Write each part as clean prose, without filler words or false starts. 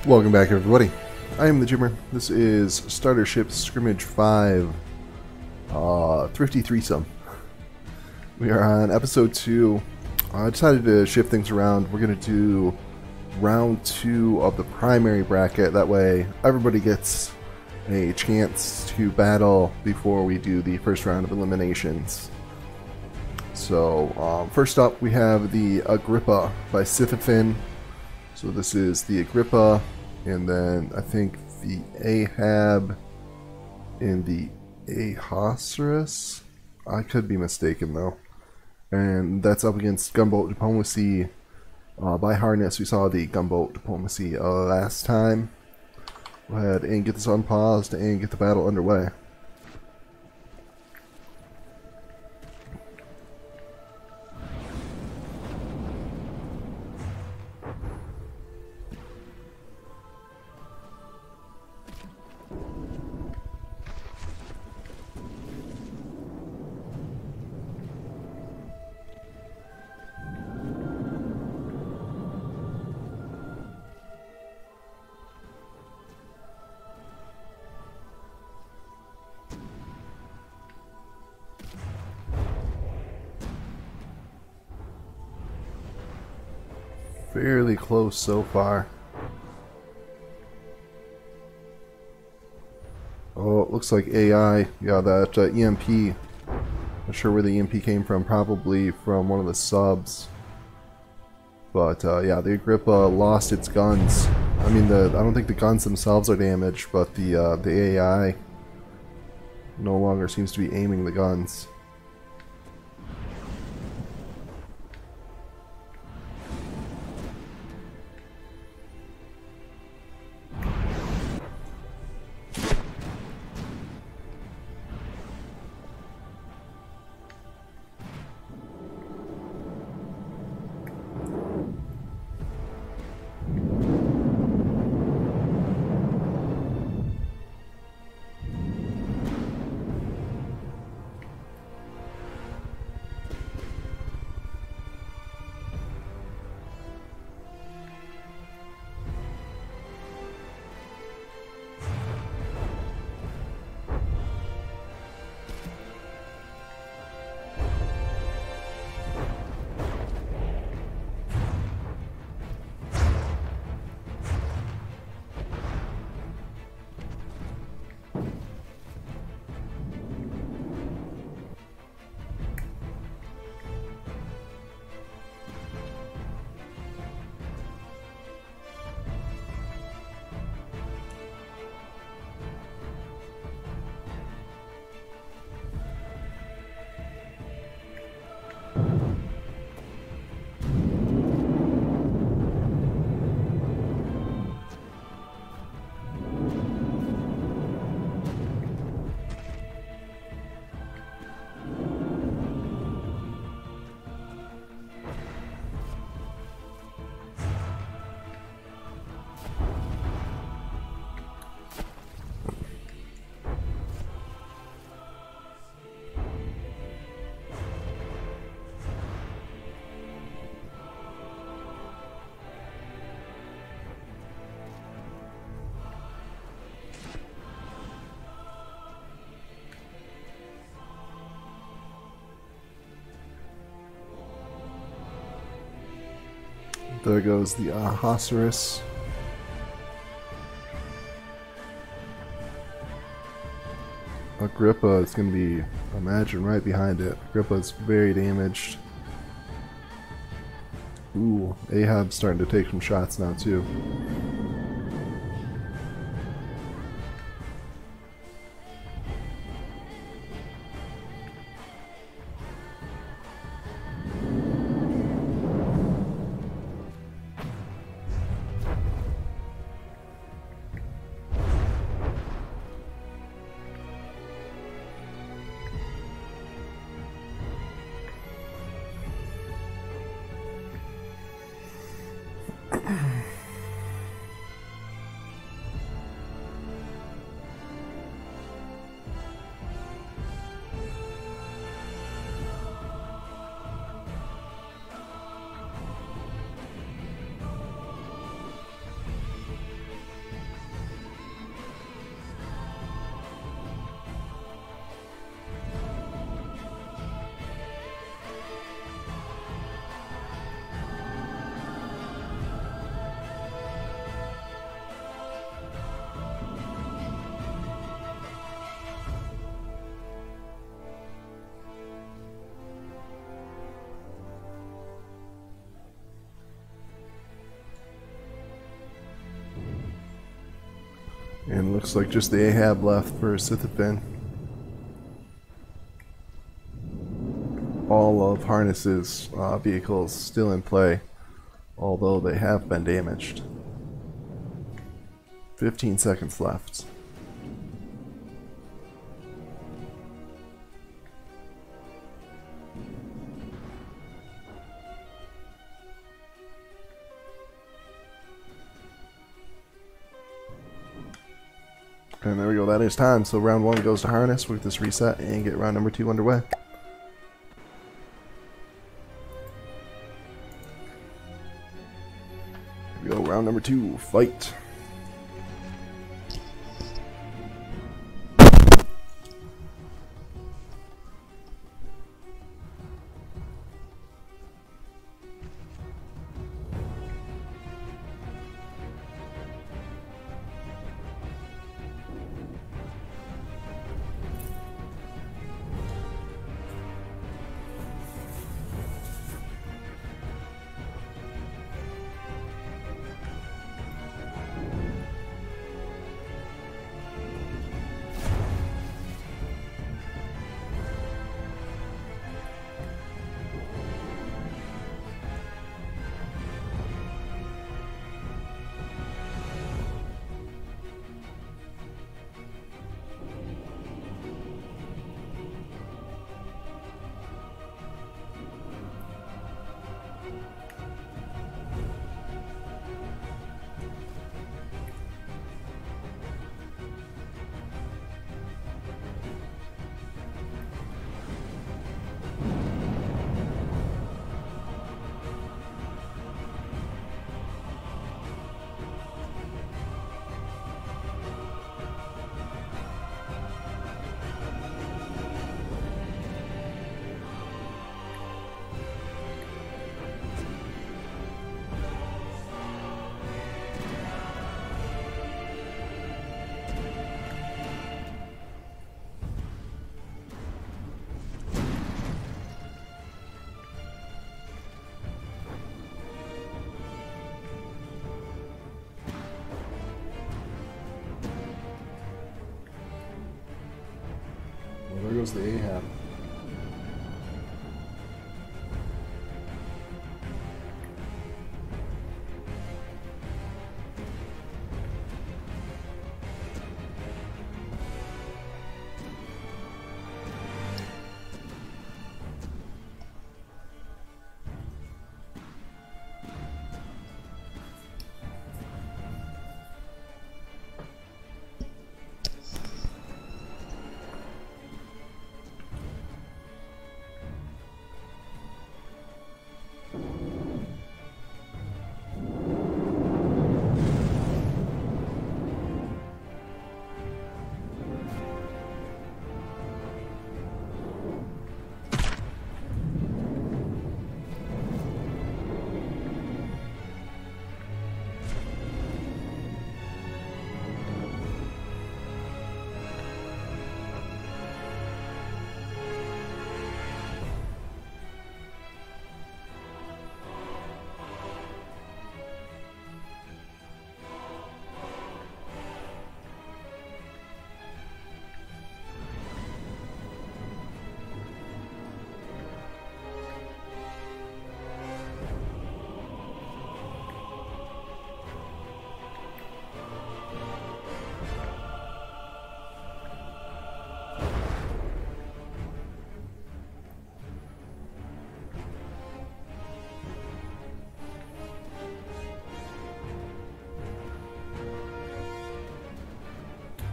Welcome back, everybody. I am the Jimmer. This is Starter Ship Scrimmage 5, Thrifty Threesome. We are on episode 2. I decided to shift things around. We're going to do round 2 of the primary bracket. That way, everybody gets a chance to battle before we do the first round of eliminations. So, first up, we have the Agrippa by Sififin. So this is the Agrippa, and then I think the Ahab and the Ahasuerus. I could be mistaken though. And that's up against Gunboat Diplomacy by Harness. We saw the Gunboat Diplomacy last time. Go ahead and get this unpaused and get the battle underway. Fairly close so far. Oh, it looks like AI. Yeah, that EMP. Not sure where the EMP came from. Probably from one of the subs. But yeah, the Agrippa lost its guns. I mean, I don't think the guns themselves are damaged, but the AI no longer seems to be aiming the guns. There goes the Ahasuerus. Agrippa is going to be, imagine, right behind it. Agrippa's very damaged. Ooh, Ahab's starting to take some shots now too. And looks like just the Ahab left for Sithafin. All of Harness's vehicles still in play, although they have been damaged. 15 seconds left. And there we go, that is time. So round 1 goes to Harness. We'll get this reset and get round number 2 underway. Here we go, round number 2, fight. There goes the Ahab.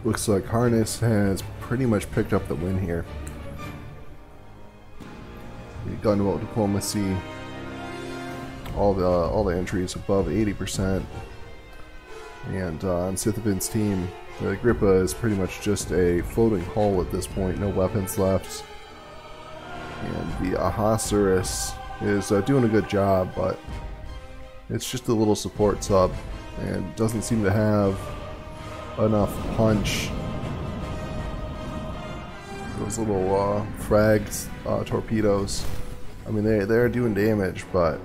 Looks like Harness has pretty much picked up the win here. The gunboat diplomacy, all the entries above 80%, and on Sithafin's team, the Agrippa is pretty much just a floating hull at this point, no weapons left, and the Ahasuerus is doing a good job, but it's just a little support sub and doesn't seem to have enough punch. Those little frags, torpedoes, I mean they're doing damage, but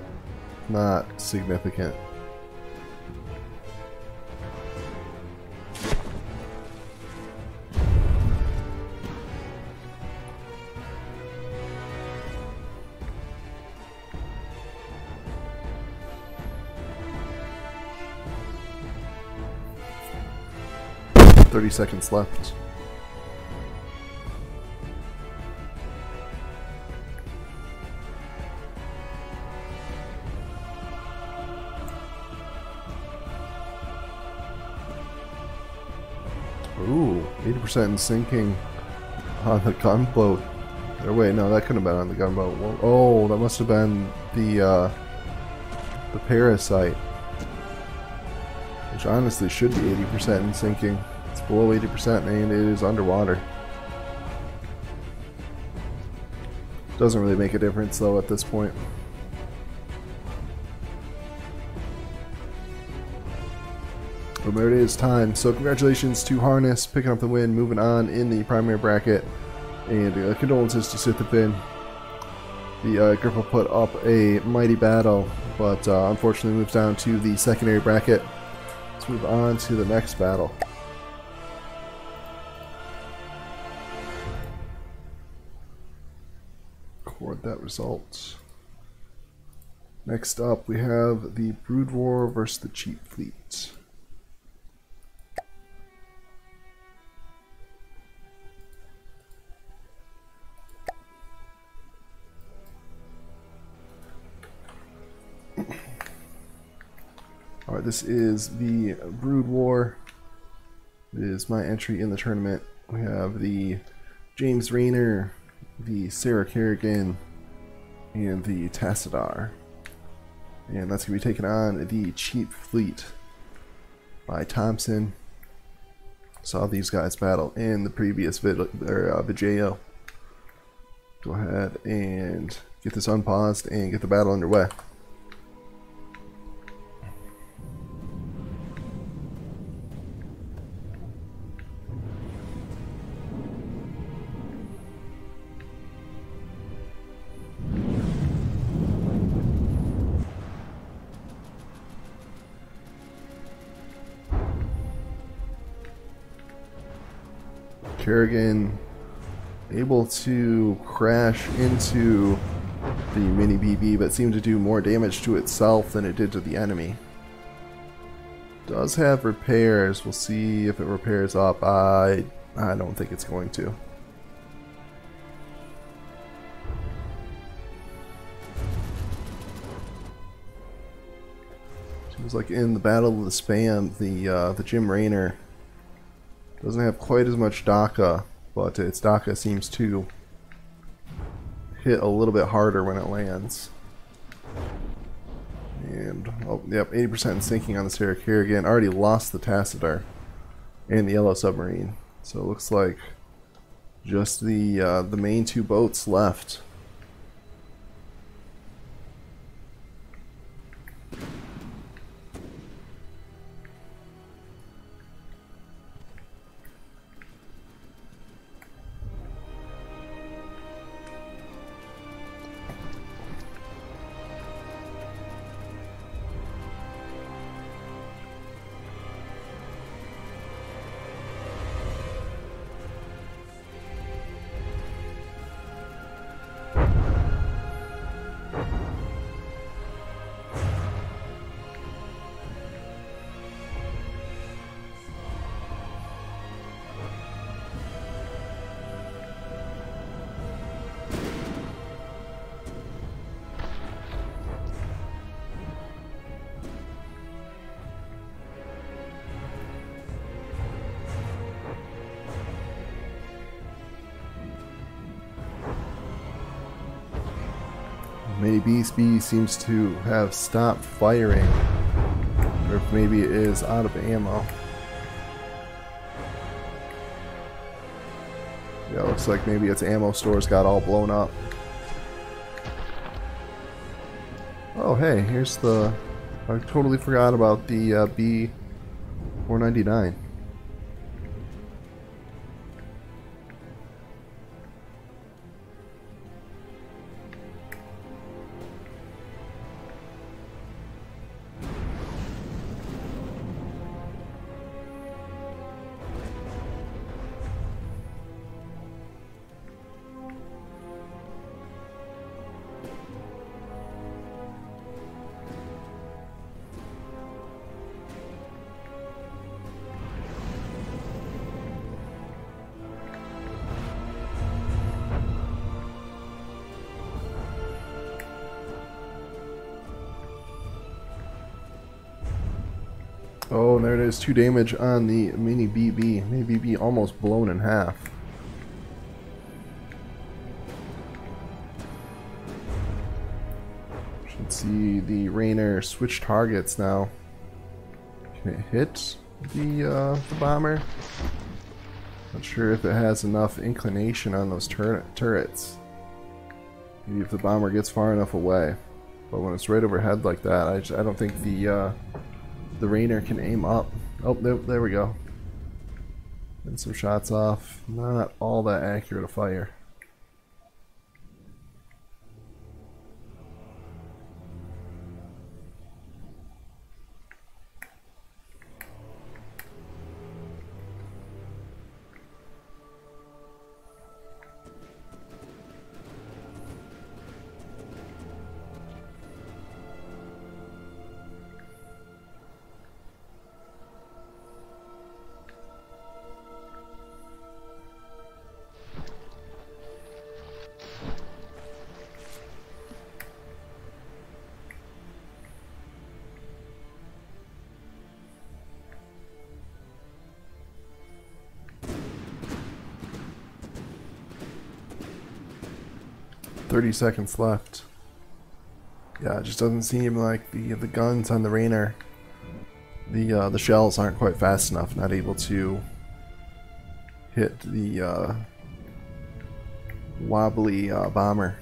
not significant. 30 seconds left. Ooh, 80% in sinking on the gunboat. Or wait, no, that couldn't have been on the gunboat. Well, oh, that must have been the parasite. Which honestly should be 80% in sinking. It's below 80% and it is underwater. Doesn't really make a difference though at this point. But there it is, time. So congratulations to Harness, picking up the win, moving on in the primary bracket. And condolences to Sithafin. The Grippa put up a mighty battle, but unfortunately moves down to the secondary bracket. Let's move on to the next battle. Record that result. Next up, we have the Brood War versus the Cheap Fleet. Alright, this is the Brood War. It is my entry in the tournament. We have the James Rayner, the Sarah Kerrigan, and the Tassadar. And that's going to be taking on the Cheap Fleet by Thompson. Saw these guys battle in the previous video. Go ahead and get this unpaused and get the battle underway. Kerrigan able to crash into the mini BB, but seemed to do more damage to itself than it did to the enemy. Does have repairs. We'll see if it repairs up. I don't think it's going to. Seems like in the Battle of the Spam, the Jim Rayner doesn't have quite as much DACA, but its DACA seems to hit a little bit harder when it lands. And, oh, yep, 80% sinking on the Sarah Kerrigan. Already lost the Tassadar and the Yellow Submarine. So it looks like just the main two boats left. Maybe BSB seems to have stopped firing, or if maybe it is out of ammo. Yeah, looks like maybe its ammo stores got all blown up. Oh hey, here's the... I totally forgot about the B499. Oh, and there it is. 2 damage on the mini BB. Mini BB almost blown in half. Should see the Rainer switch targets now. Can it hit the bomber? Not sure if it has enough inclination on those turrets. Maybe if the bomber gets far enough away. But when it's right overhead like that, I don't think the Rainer can aim up. Oh, there we go. And some shots off. Not all that accurate a fire. "30 seconds left." Yeah, it just doesn't seem like the guns on the Rainer, the shells aren't quite fast enough. Not able to hit the wobbly bomber.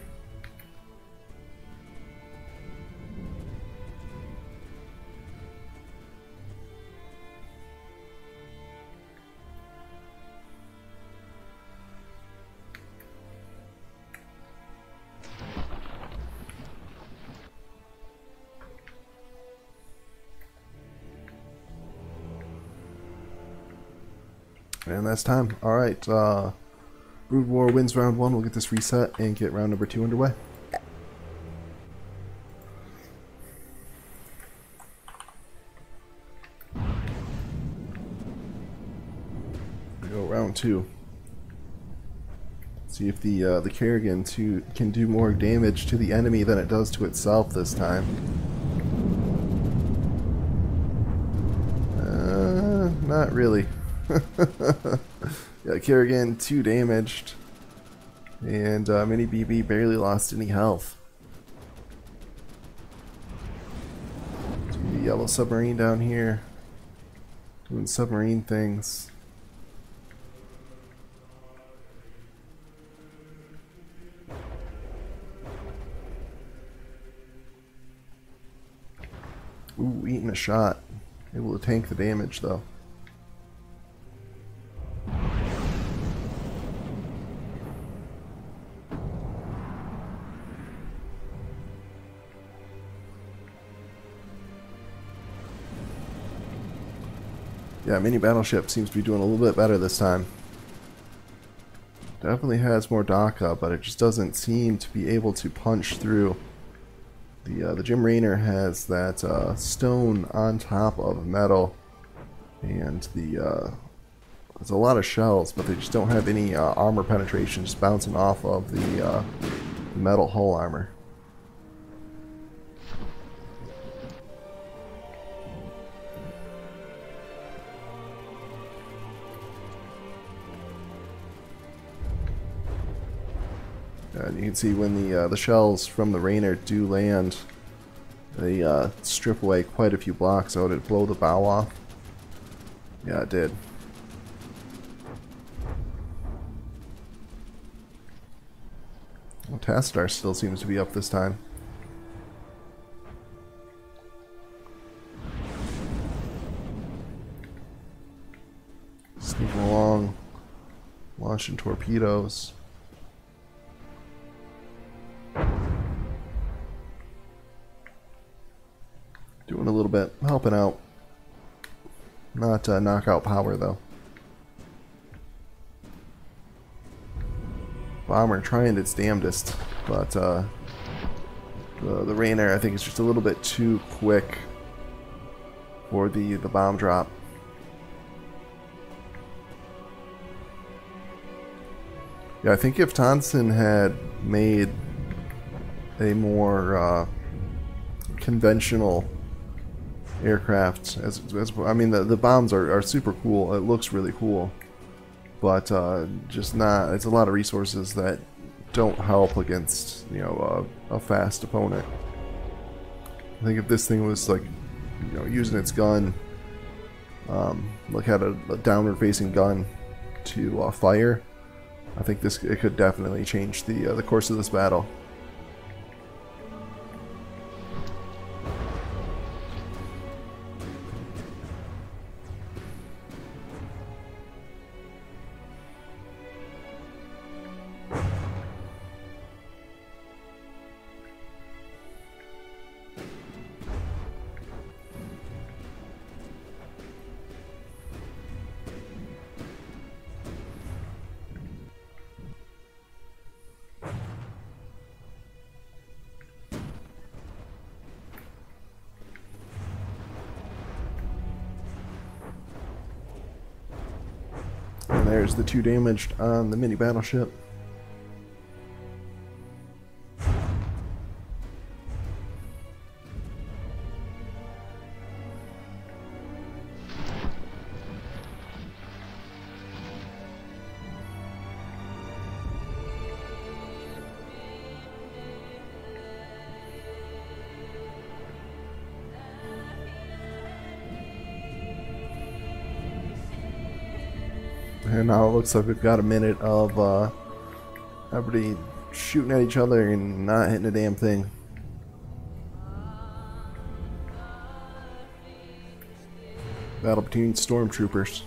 And that's time. Alright, Brood War wins round 1. We'll get this reset and get round number 2 underway. We go round 2. See if the Kerrigan can do more damage to the enemy than it does to itself this time. Not really. Yeah, Kerrigan 2 damaged, and Mini BB barely lost any health. See the yellow submarine down here doing submarine things. Ooh, eating a shot. Able to tank the damage though. Yeah, Mini Battleship seems to be doing a little bit better this time. Definitely has more DACA, but it just doesn't seem to be able to punch through. The Jim Raynor has that stone on top of metal, and there's a lot of shells, but they just don't have any armor penetration, just bouncing off of the metal hull armor. And you can see when the shells from the Raynor do land, they strip away quite a few blocks. Oh, did it blow the bow off? Yeah, it did. Well, Tassadar still seems to be up this time. Sneaking along, launching torpedoes. Doing a little bit, helping out. Not knockout power though. Bomber trying its damnedest, but the Raynor I think is just a little bit too quick for the bomb drop. Yeah, I think if Tonson had made a more conventional aircraft. I mean, the bombs are super cool. It looks really cool, but just not. It's a lot of resources that don't help against, you know, a fast opponent. I think if this thing was like, you know, using its gun, like had a downward facing gun to fire, I think it could definitely change the course of this battle. And there's the 2 damaged on the mini battleship. And now it looks like we've got a minute of everybody shooting at each other and not hitting a damn thing. Battle between stormtroopers.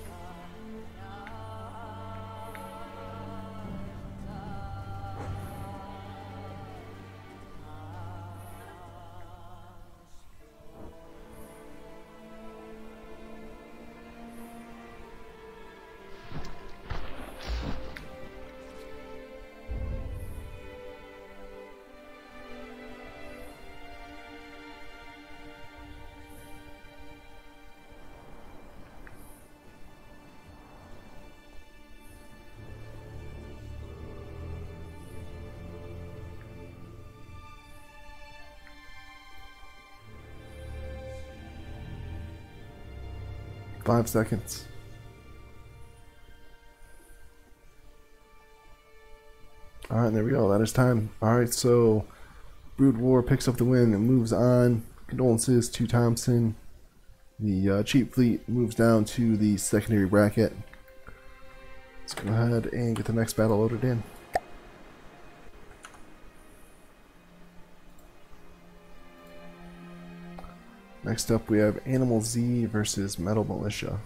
Five seconds. Alright, there we go. That is time. Alright, so Brood War picks up the win and moves on. Condolences to Thompson. The cheap fleet moves down to the secondary bracket. Let's go ahead and get the next battle loaded in. Next up we have Animal Z versus Metal Militia.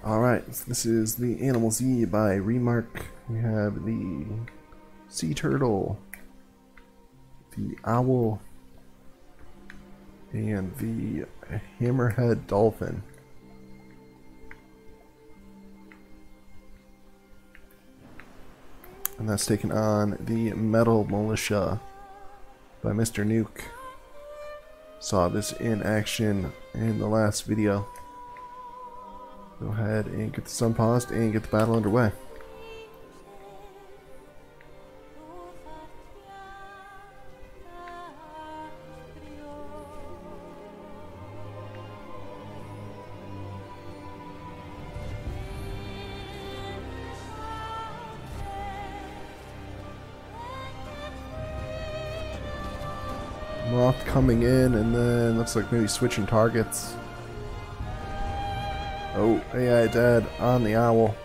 Alright, so this is the Animal Z by Remark. We have the Sea Turtle, the Owl, and the Hammerhead Dolphin. And that's taken on the Metal Militia by Mr. Nuke. Saw this in action in the last video. Go ahead and get the sun paused and get the battle underway. Moth coming in, and then looks like maybe switching targets. Oh, AI dead on the Owl.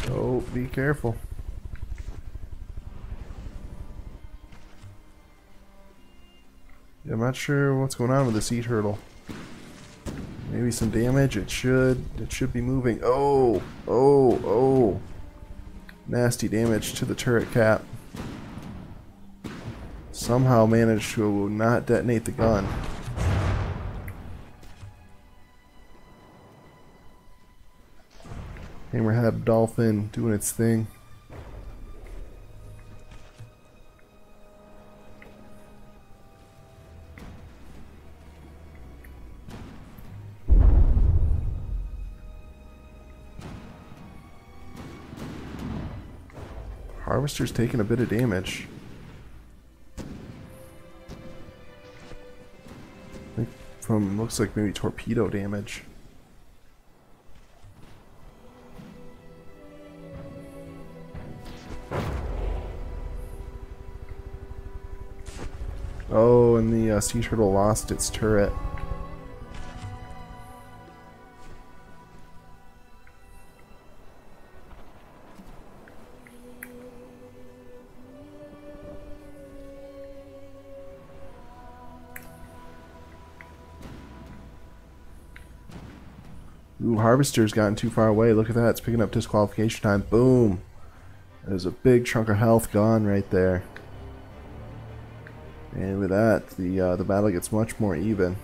Oh, be careful. Yeah, I'm not sure what's going on with the Sea Turtle. Maybe some damage. It should be moving. Oh, oh, oh. Nasty damage to the turret cap. Somehow managed to not detonate the gun. Hammerhead dolphin doing its thing. Harvester's taking a bit of damage. I think from looks like maybe torpedo damage. Oh, and the sea turtle lost its turret. Ooh, Harvester's gotten too far away. Look at that. It's picking up disqualification time. Boom. There's a big chunk of health gone right there. And with that, the battle gets much more even.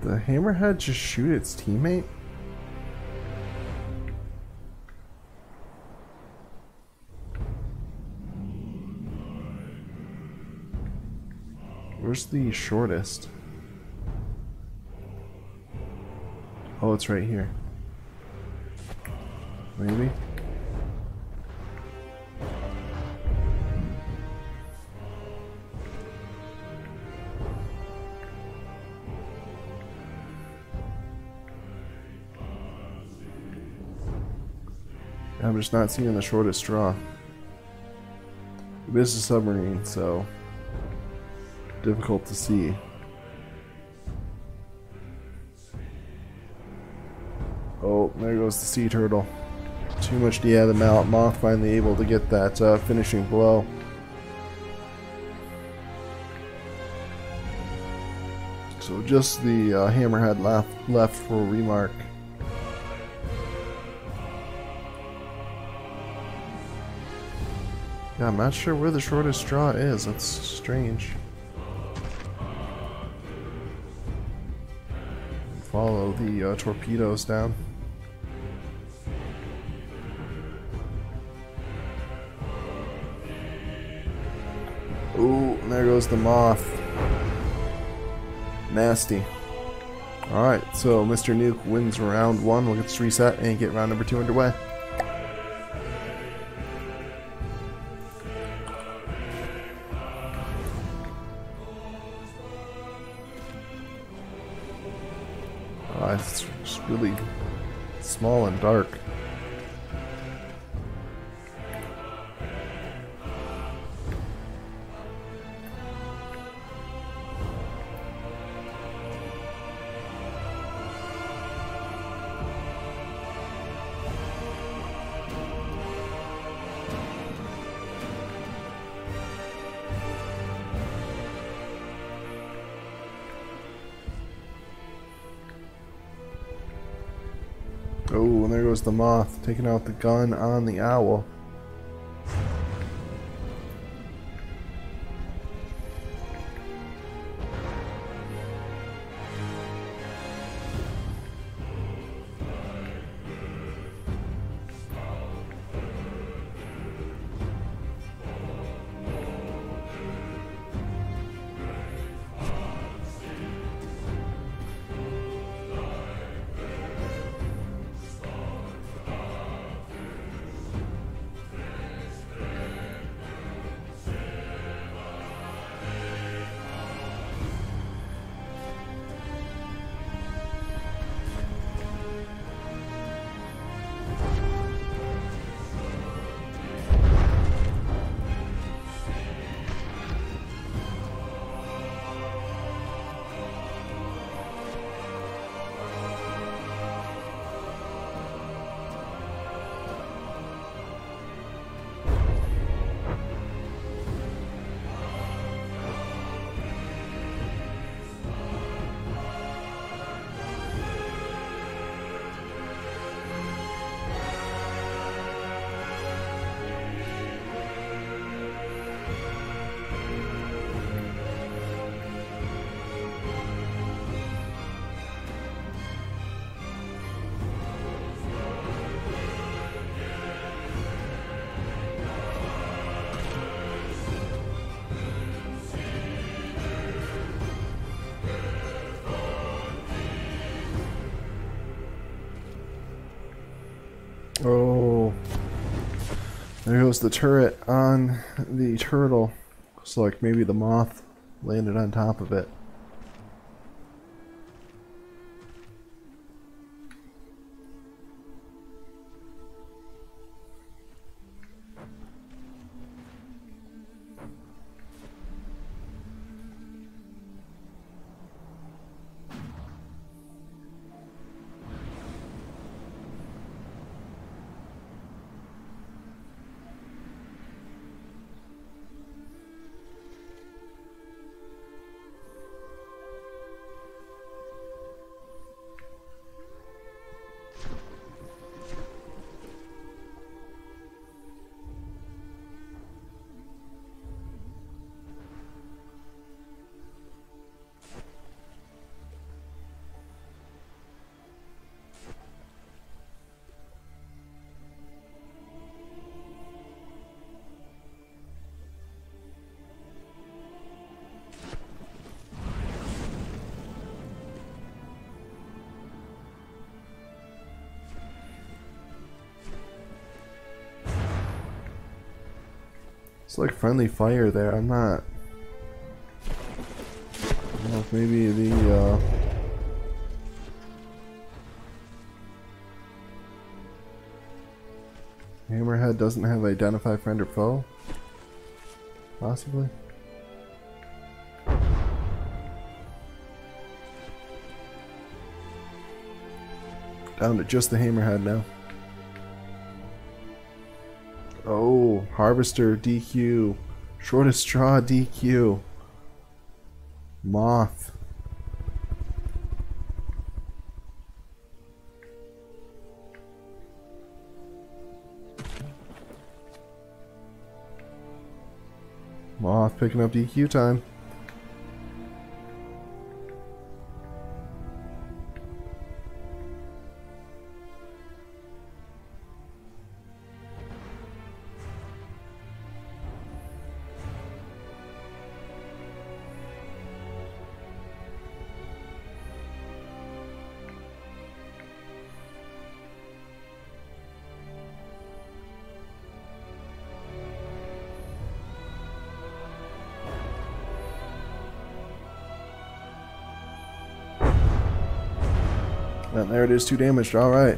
The Hammerhead just shoot its teammate? Where's the shortest? Oh, it's right here. Maybe? I'm just not seeing the shortest straw. It is a submarine, so difficult to see. Oh, there goes the sea turtle. Too much, yeah, the moth finally able to get that finishing blow. So just the Hammerhead left for a remark. Yeah, I'm not sure where the shortest straw is. That's strange. Follow the torpedoes down. Ooh, and there goes the moth. Nasty. Alright, so Mr. Nuke wins round 1. We'll get this reset and get round number 2 underway. It's really small and dark. Oh, and there goes the moth, taking out the gun on the owl. There goes the turret on the turtle. Looks like maybe the moth landed on top of it. It's like friendly fire there. I don't know if maybe the hammerhead doesn't have identify friend or foe? Possibly? Down to just the hammerhead now. Oh, Harvester DQ. Shortest straw DQ. Moth. Moth picking up DQ time. And there it is, 2 damaged. Alright.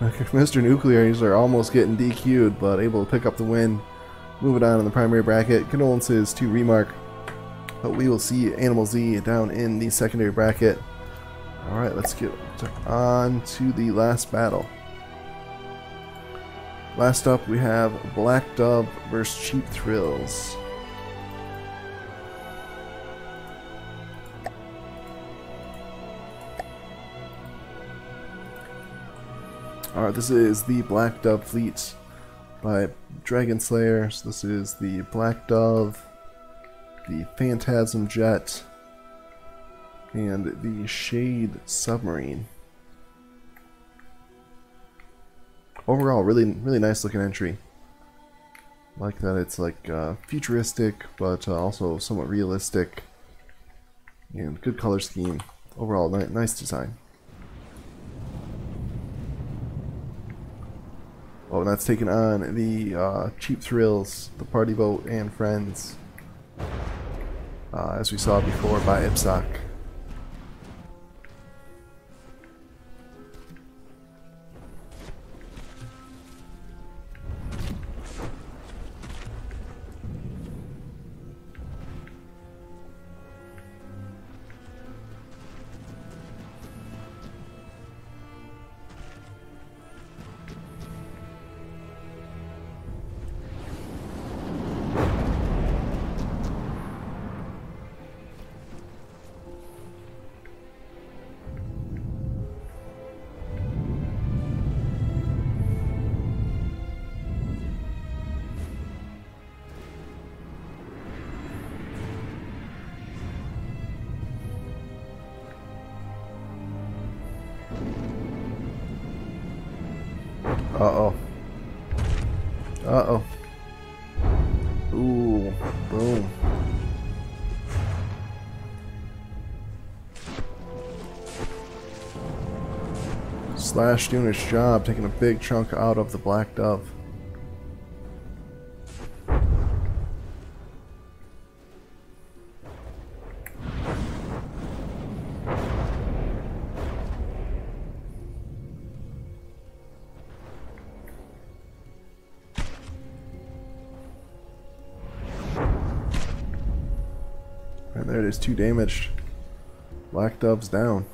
Mr. Nuclears are almost getting DQ'd, but able to pick up the win. Moving on in the primary bracket. Condolences to Remark. But we will see Animal Z down in the secondary bracket. Alright, let's get on to the last battle. Last up, we have Black Dove versus Cheap Thrills. Alright, this is the Black Dove fleet by Dragon Slayer. So this is the Black Dove, the Phantasm Jet, and the Shade Submarine. Overall, really nice looking entry. Like that it's like futuristic, but also somewhat realistic, and good color scheme. Overall, nice design. Oh, and that's taken on the Cheap Thrills, the Party Boat, and Friends, as we saw before by Ipsoc. Uh-oh. Uh-oh. Ooh. Boom. Slash doing his job, taking a big chunk out of the Black Dove. And there it is, 2 damaged. Black Dove's down.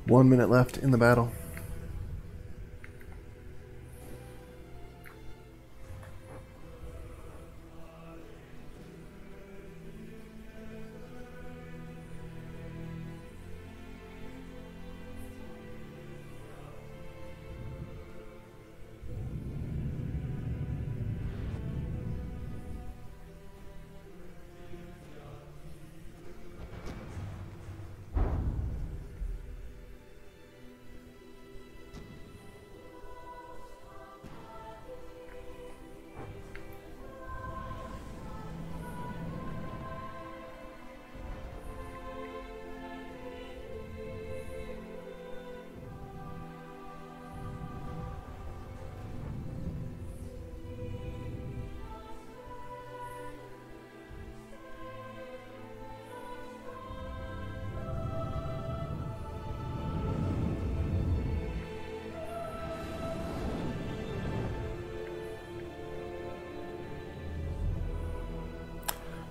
One minute left in the battle.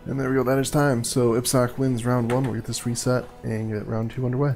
And there we go, that is time. So Ipsoc wins round 1, we'll get this reset and get round 2 underway.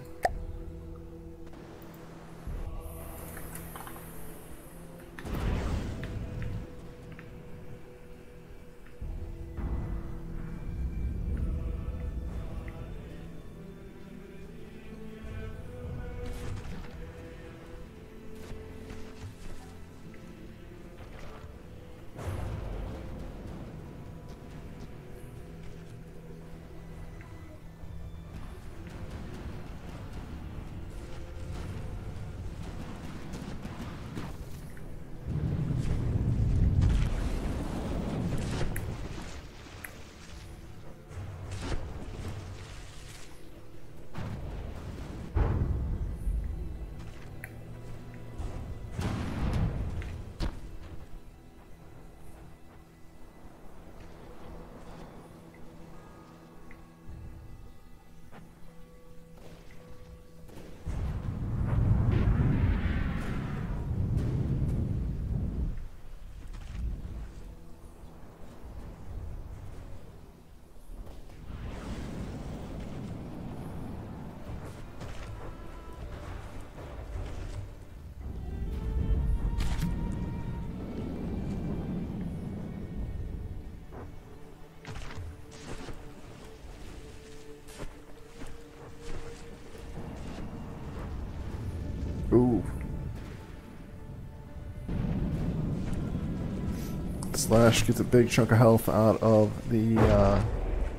Slash gets a big chunk of health out of the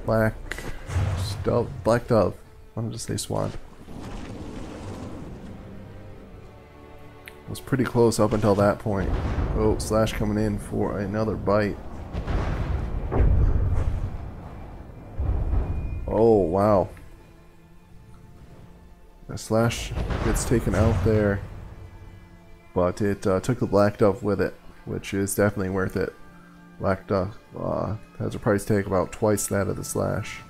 black dove. I wanted to say swan. Was pretty close up until that point. Oh, Slash coming in for another bite. Oh, wow. The Slash gets taken out there, but it took the black dove with it, which is definitely worth it. Black dove has a price tag about twice that of the Slash.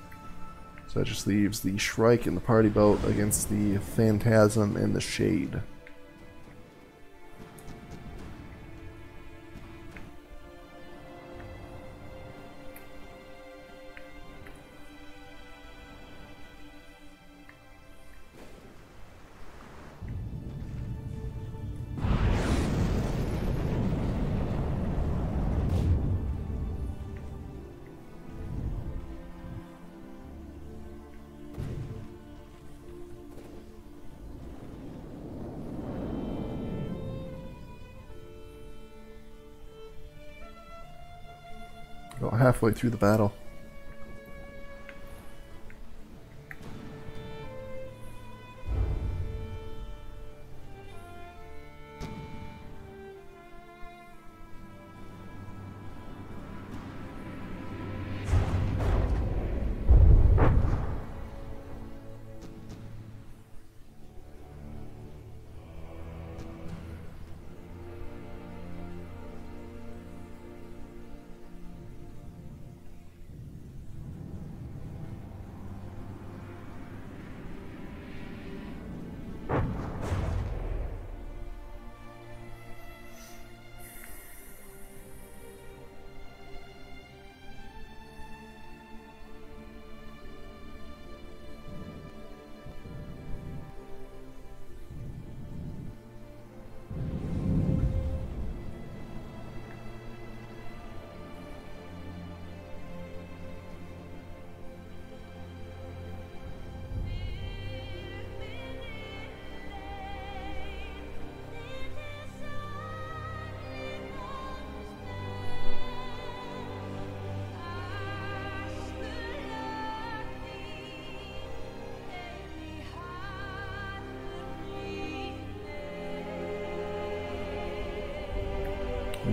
So that just leaves the Shrike and the party boat against the Phantasm and the Shade. About halfway through the battle.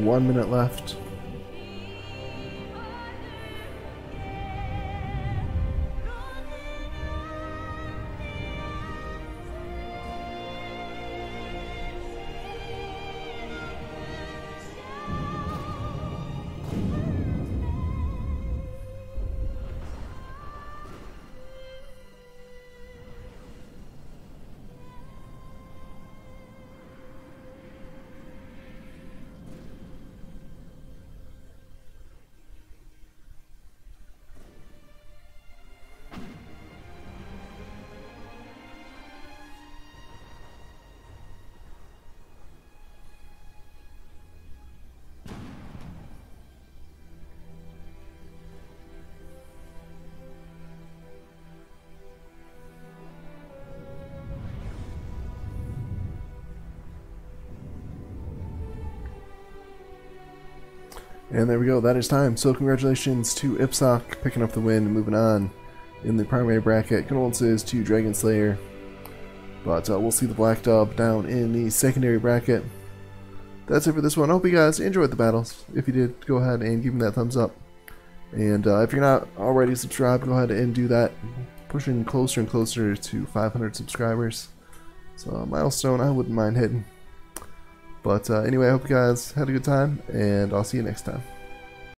One minute left. And there we go, that is time. So congratulations to Ipsoc picking up the win and moving on in the primary bracket. Condolences to Dragon Slayer. But we'll see the Black Dub down in the secondary bracket. That's it for this one. I hope you guys enjoyed the battles. If you did, go ahead and give me that thumbs up. And if you're not already subscribed, go ahead and do that. Pushing closer and closer to 500 subscribers. So a milestone I wouldn't mind hitting. But anyway, I hope you guys had a good time, and I'll see you next time.